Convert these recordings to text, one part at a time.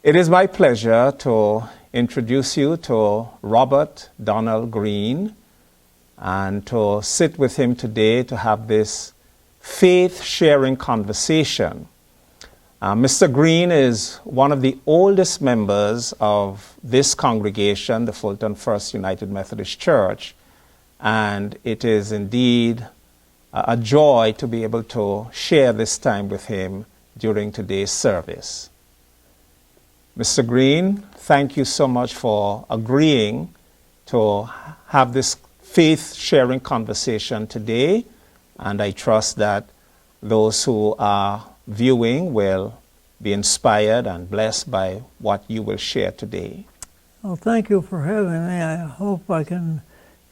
It is my pleasure to introduce you to Robert Donald Green and to sit with him today to have this faith-sharing conversation. Mr. Green is one of the oldest members of this congregation, the Fulton First United Methodist Church, and it is indeed a joy to be able to share this time with him during today's service. Mr. Green, thank you so much for agreeing to have this faith-sharing conversation today, and I trust that those who are viewing will be inspired and blessed by what you will share today. Well, thank you for having me. I hope I can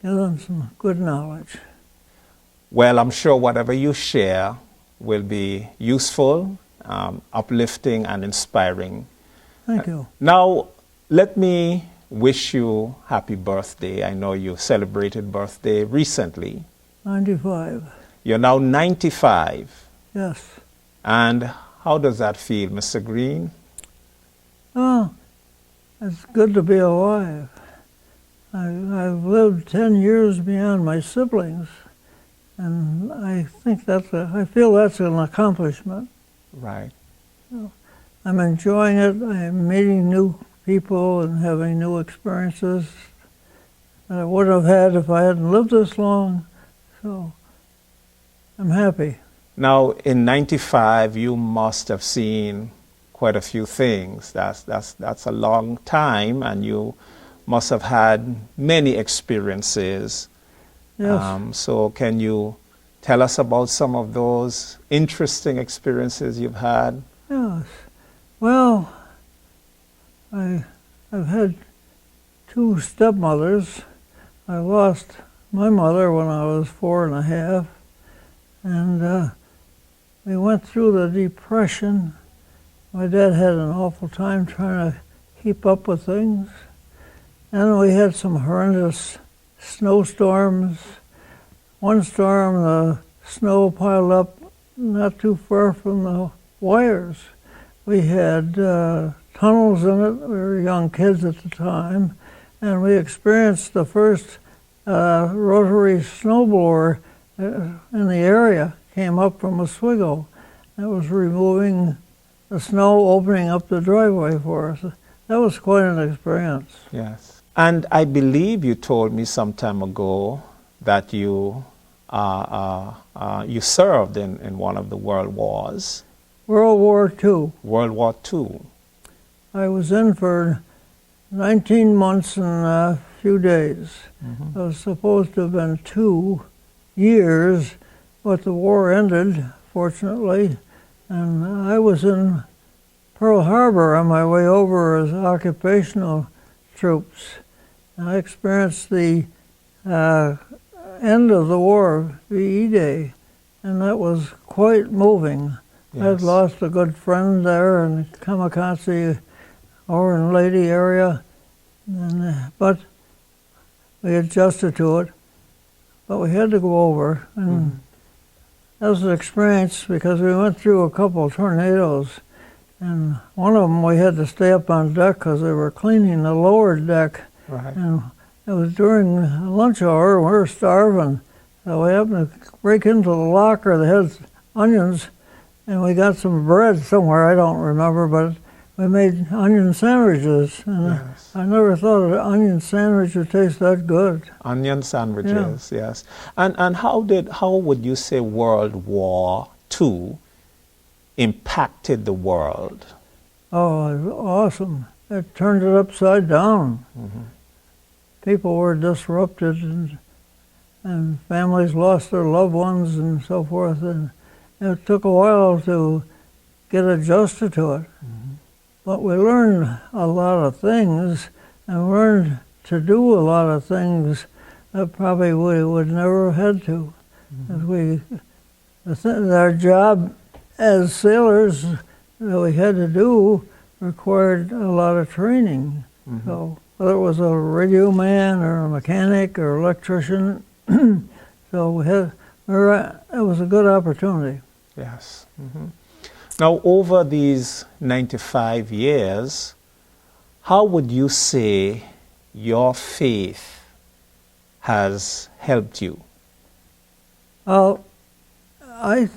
give them some good knowledge. Well, I'm sure whatever you share will be useful, uplifting, and inspiring. Thank you. Now, let me wish you happy birthday. I know you celebrated birthday recently. 95. You're now 95. Yes. And how does that feel, Mr. Green? Oh, it's good to be alive. I've lived 10 years beyond my siblings, and I think I feel that's an accomplishment. Right. I'm enjoying it. I'm meeting new people and having new experiences that I wouldn't have had if I hadn't lived this long. So I'm happy. Now, in 95, you must have seen quite a few things. That's a long time, and you must have had many experiences. Yes. So can you tell us about some of those interesting experiences you've had? Yes. Well, I've had two stepmothers. I lost my mother when I was 4.5, and we went through the Depression. My dad had an awful time trying to keep up with things. And we had some horrendous snowstorms. One storm, the snow piled up not too far from the wires. We had tunnels in it. We were young kids at the time. And we experienced the first rotary snowblower in the area. Came up from Oswego. It was removing the snow, opening up the driveway for us. That was quite an experience. Yes. And I believe you told me some time ago that you served in one of the world wars. World War II. World War II. I was in for 19 months and a few days. Mm-hmm. It was supposed to have been 2 years, but the war ended, fortunately, and I was in Pearl Harbor on my way over as occupational troops. I experienced the end of the war, VE Day, and that was quite moving. Yes. I'd lost a good friend there in Kamikaze over in Lady area, but we adjusted to it. But we had to go over, and that was an experience because we went through a couple of tornadoes, and one of them we had to stay up on deck because they were cleaning the lower deck. Right. And it was during lunch hour, and we were starving. So we happened to break into the locker that had onions, and we got some bread somewhere, I don't remember, but we made onion sandwiches. And Yes. I never thought an onion sandwich would taste that good. Onion sandwiches, yes. And how would you say World War II impacted the world? Oh, it was awesome. It turned it upside down. Mm-hmm. People were disrupted, and families lost their loved ones and so forth. And it took a while to get adjusted to it. Mm-hmm. But we learned a lot of things, and learned to do a lot of things that probably we would never have had to. Mm-hmm. Our job as sailors that we had to do required a lot of training. Mm-hmm. So whether it was a radio man or a mechanic or electrician, so it was a good opportunity. Yes. Mm-hmm. Now, over these 95 years, how would you say your faith has helped you? Well, I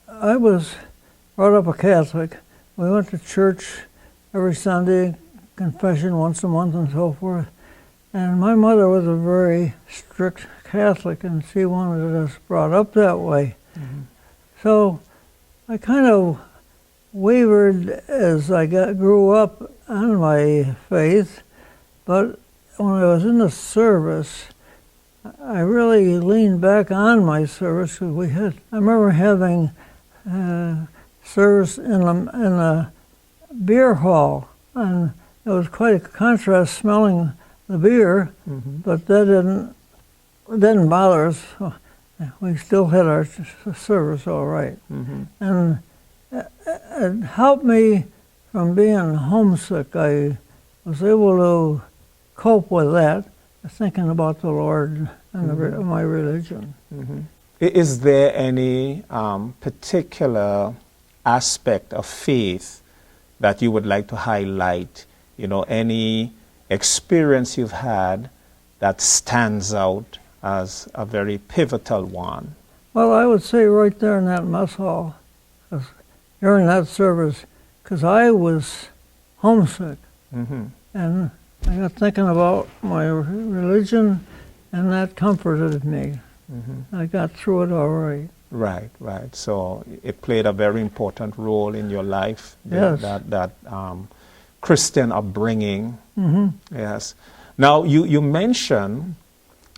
was brought up a Catholic. We went to church every Sunday, confession once a month and so forth. And my mother was a very strict Catholic, and she wanted us brought up that way. Mm-hmm. So I kind of wavered as I grew up on my faith, but when I was in the service, I really leaned back on my service because I remember having service in a beer hall, and it was quite a contrast smelling the beer, mm-hmm. but that didn't bother us. We still had our service all right. Mm-hmm. And it helped me from being homesick. I was able to cope with that, thinking about the Lord and mm-hmm. My religion. Mm-hmm. Is there any particular aspect of faith that you would like to highlight? You know, any experience you've had that stands out as a very pivotal one? Well, I would say right there in that mess hall, during that service, because I was homesick. Mm-hmm. And I got thinking about my religion, and that comforted me. Mm-hmm. I got through it all right. Right, right. So it played a very important role in your life. Yes. That Christian upbringing. Mm-hmm. Yes. Now, you mentioned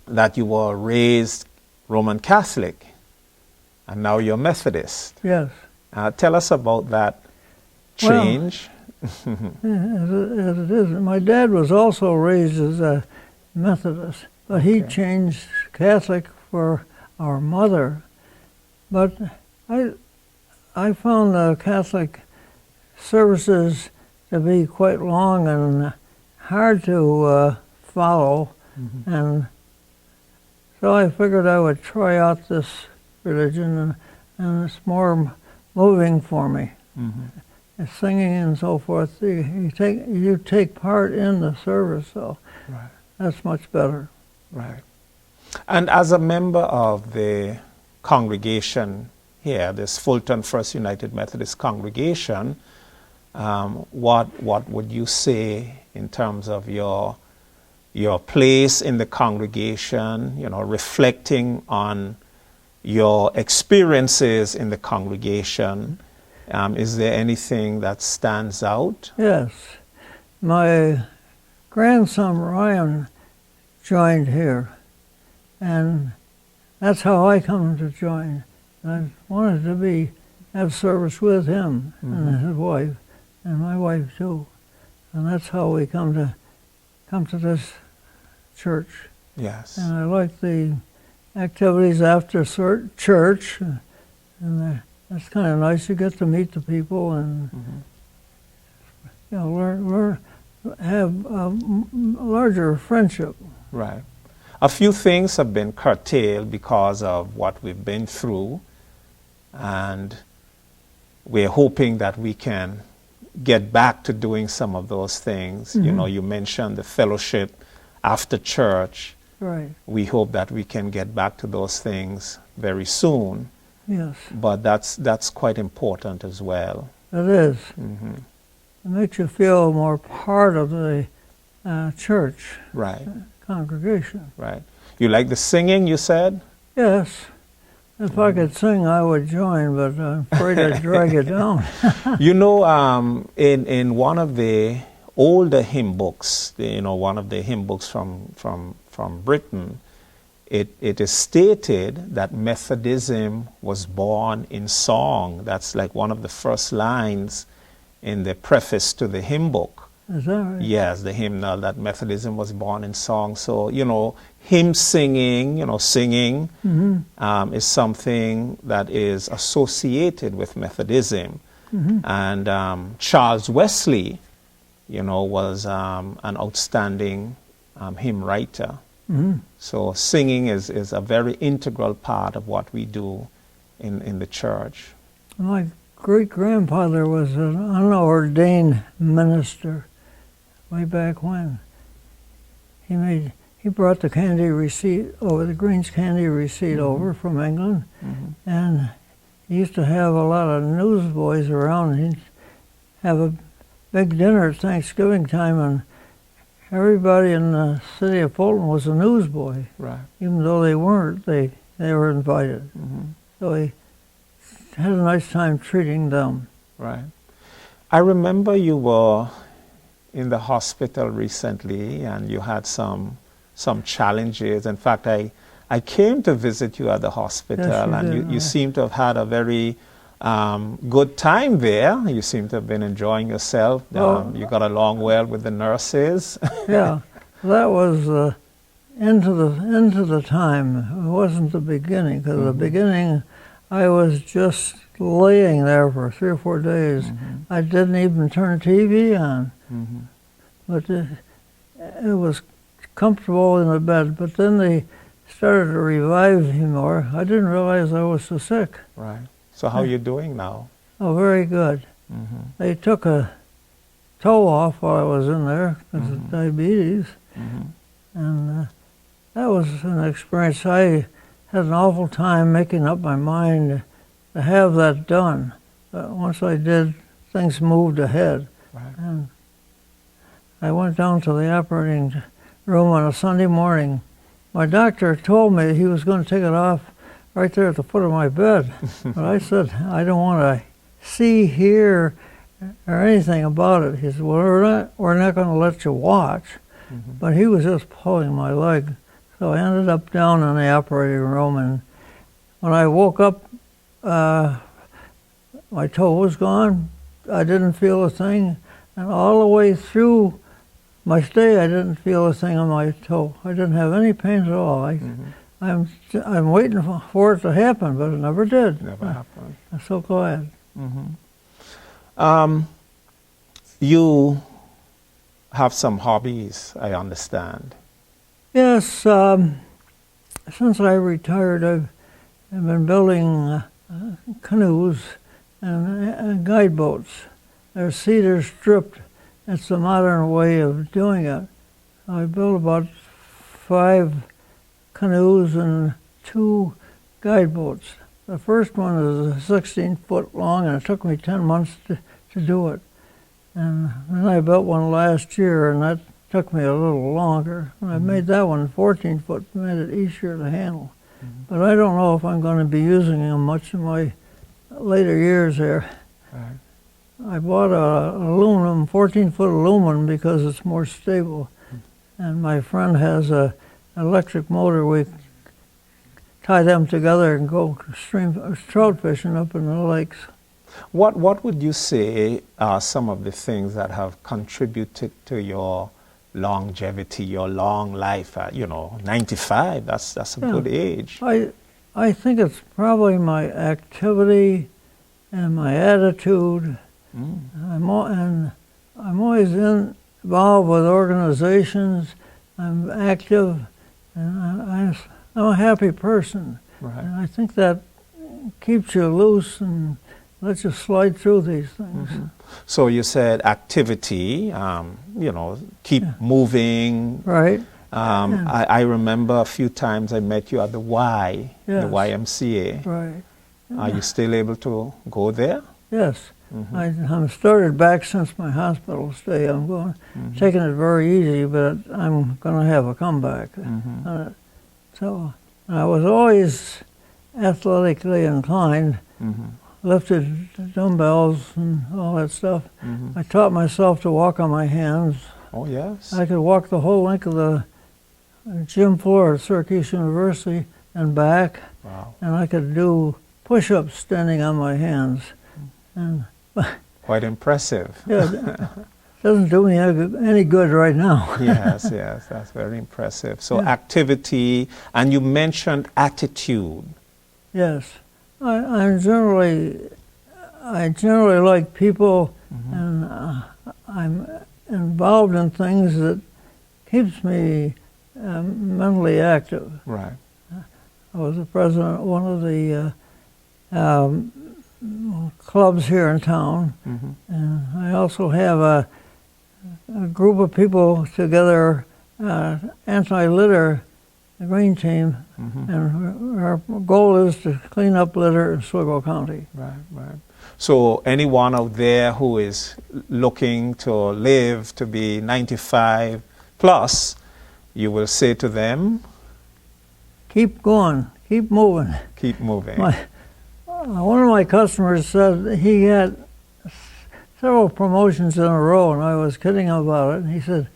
that you were raised Roman Catholic, and now you're Methodist. Yes. Tell us about that change. Well, as it is. My dad was also raised as a Methodist, but he changed Catholic for our mother. But I found the Catholic services to be quite long and hard to follow, mm-hmm. and so I figured I would try out this religion, and it's more moving for me. Mm-hmm. Singing and so forth, you take part in the service, so right. That's much better. Right. And as a member of the congregation here, this Fulton First United Methodist congregation, what would you say in terms of your place in the congregation, you know, reflecting on your experiences in the congregation? Is there anything that stands out? Yes. My grandson Ryan joined here, and that's how I come to join. I wanted to have service with him, mm-hmm. and his wife, and my wife too. And that's how we come to this church. Yes. And I like the activities after church, and that's kind of nice. You get to meet the people and mm-hmm. you know, have a larger friendship. Right. A few things have been curtailed because of what we've been through, and we're hoping that we can get back to doing some of those things. Mm-hmm. You know, you mentioned the fellowship after church. Right. We hope that we can get back to those things very soon. Yes. But that's quite important as well. It is. Mm-hmm. It makes you feel more part of the church. Right. Congregation. Right. You like the singing, you said? Yes. If I could sing, I would join, but I'm afraid I'd drag it down. You know, in one of the older hymn books, one of the hymn books from Britain, it is stated that Methodism was born in song. That's like one of the first lines in the preface to the hymn book. Is that right? Yes, the hymnal, that Methodism was born in song. So, hymn singing, singing mm-hmm. is is something that is associated with Methodism. Mm-hmm. And Charles Wesley, was an outstanding hymn writer. Mm-hmm. So singing is a very integral part of what we do in the church. My great-grandfather was an unordained minister, way back when. He brought the candy receipt over, the Green's candy receipt over from England, and he used to have a lot of newsboys around. He'd have a big dinner at Thanksgiving time, and everybody in the city of Fulton was a newsboy. Right. Even though they weren't, they were invited. So he had a nice time treating them. Right. I remember you were in the hospital recently, and you had some challenges. In fact, I came to visit you at the hospital, Yes, and did. you seem to have had a very good time there. You seem to have been enjoying yourself. Well, You got along well with the nurses. Yeah, that was into the time. It wasn't the beginning, because the beginning, I was just laying there for 3 or 4 days. I didn't even turn the TV on, but it was comfortable in the bed. But then they started to revive me more. I didn't realize I was so sick. Right. So how are you doing now? Oh, very good. They took a toe off while I was in there because of diabetes, and that was an experience. I had an awful time making up my mind to have that done. But once I did, things moved ahead. Right. And I went down to the operating room on a Sunday morning. My doctor told me he was going to take it off right there at the foot of my bed. But I said, I don't want to see, hear, or anything about it. He said, well, we're not going to let you watch. But he was just pulling my leg. So I ended up down in the operating room, and when I woke up, my toe was gone. I didn't feel a thing. And all the way through my stay, I didn't feel a thing on my toe. I didn't have any pain at all. I'm waiting for it to happen, but it never did. Never happened. I'm so glad. You have some hobbies, I understand. Yes, since I retired, I've been building canoes and guide boats. They're cedar stripped. It's the modern way of doing it. I built about 5 canoes and 2 guide boats. The first one is 16 foot long, and it took me 10 months to do it. And then I built one last year, and that took me a little longer. And I made that one 14 foot, made it easier to handle. But I don't know if I'm going to be using them much in my later years there. Right. I bought a aluminum, 14-foot aluminum, because it's more stable. And my friend has a electric motor. We tie them together and go trout fishing up in the lakes. What would you say are some of the things that have contributed to your longevity, your long life? 95. That's a good age. I think it's probably my activity and my attitude. I'm always involved with organizations. I'm active, and I'm a happy person. Right. And I think that keeps you loose and lets you slide through these things. So you said activity, keep moving. Right. I remember a few times I met you at the Y, Yes. the YMCA. Right. Are you still able to go there? Yes. I'm started back since my hospital stay. I'm taking it very easy, but I'm going to have a comeback. So I was always athletically inclined, lifted dumbbells and all that stuff. I taught myself to walk on my hands. Oh, yes. I could walk the whole length of the gym floor at Syracuse University and back. Wow. And I could do push-ups standing on my hands. And Quite impressive. yeah, doesn't do me any good right now. Yes, that's very impressive. So activity, and you mentioned attitude. Yes, I generally like people, and I'm involved in things that keeps me mentally active. Right. I was the president of one of the clubs here in town, and I also have a a group of people together, anti-litter, the green team, and our goal is to clean up litter in Sligo County. Right, right. So anyone out there who is looking to live to be 95 plus, you will say to them, Keep going, keep moving. keep moving. One of my customers said he had several promotions in a row, and I was kidding him about it. And he said,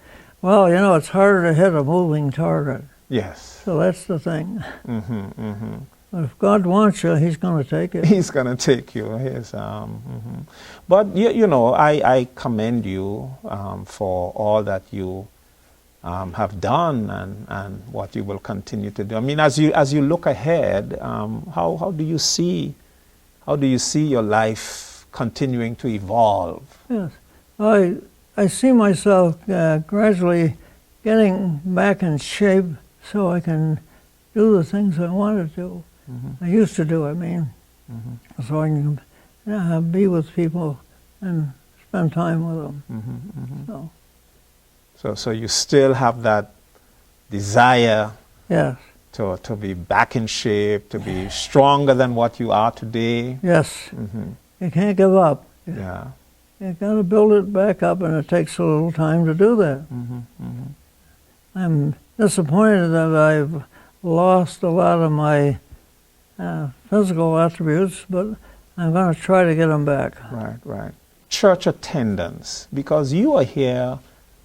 well, you know, it's harder to hit a moving target. Yes. So that's the thing. But if God wants you, he's going to take it. He's going to take you. Yes. But, you know, I commend you for all that you have done and what you will continue to do. I mean, as you look ahead, how do you see your life continuing to evolve? Yes. I see myself gradually getting back in shape so I can do the things I want to do. I used to do, I mean. So I can be with people and spend time with them. So you still have that desire Yes. to be back in shape, to be stronger than what you are today. Yes. You can't give up. Yeah. You got to build it back up, and it takes a little time to do that. I'm disappointed that I've lost a lot of my physical attributes, but I'm going to try to get them back. Right, right. Church attendance, because you are here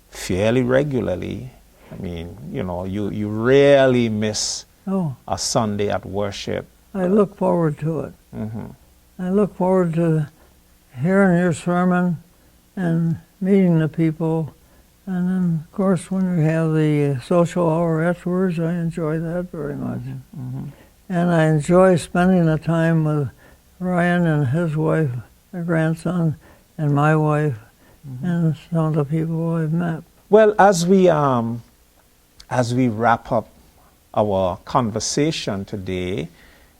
fairly regularly. I mean, you know, you rarely miss a Sunday at worship. I look forward to it. I look forward to hearing your sermon and meeting the people. And then, of course, when we have the social hour afterwards, I enjoy that very much. And I enjoy spending the time with Ryan and his wife, their grandson, and my wife, and some of the people I've met. Well, as we wrap up our conversation today,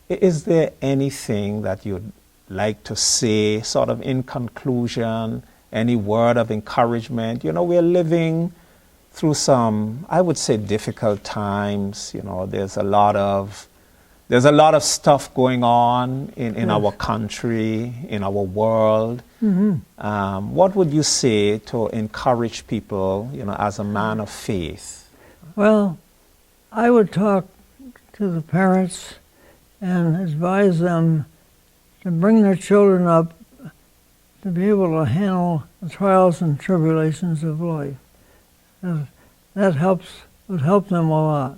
is there anything that you'd like to say, sort of in conclusion, any word of encouragement? You know, we're living through some, I would say, difficult times. You know, there's a lot of stuff going on in our country, in our world. What would you say to encourage people, you know, as a man of faith? Well, I would talk to the parents and advise them to bring their children up to be able to handle the trials and tribulations of life. That would help them a lot.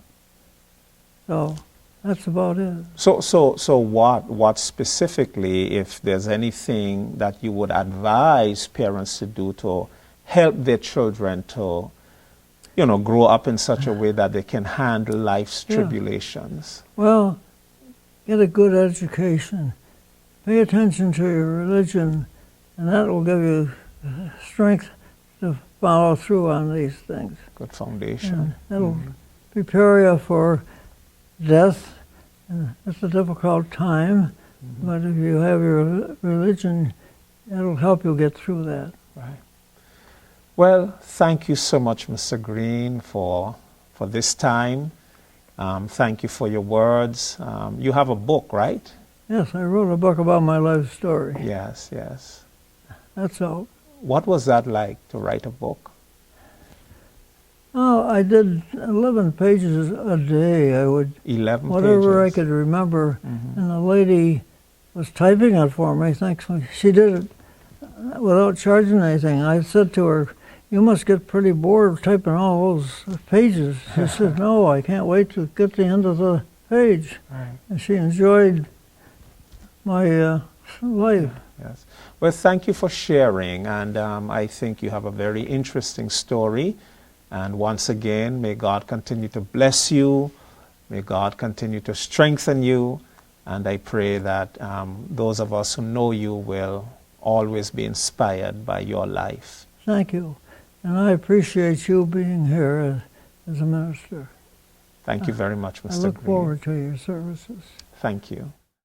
So that's about it. So what specifically, if there's anything that you would advise parents to do to help their children to, you know, grow up in such a way that they can handle life's tribulations? Well, get a good education. Pay attention to your religion, and that will give you strength to follow through on these things. Good foundation. That'll prepare you for death. It's a difficult time, but if you have your religion, it'll help you get through that. Right. Well, thank you so much, Mr. Green, for this time. Thank you for your words. You have a book, right? Yes, I wrote a book about my life story. Yes, yes. That's all. What was that like, to write a book? Oh, I did 11 pages a day. I would 11 whatever pages. I could remember, and the lady was typing it for me. Thanks. She did it without charging anything. I said to her, "You must get pretty bored of typing all those pages." She said, "No, I can't wait to get to the end of the page." Right. And she enjoyed my life. Yes. Well, thank you for sharing, and I think you have a very interesting story. And once again, may God continue to bless you. May God continue to strengthen you. And I pray that those of us who know you will always be inspired by your life. Thank you. And I appreciate you being here as a minister. Thank you very much, Mr. I look Green. forward to your services. Thank you.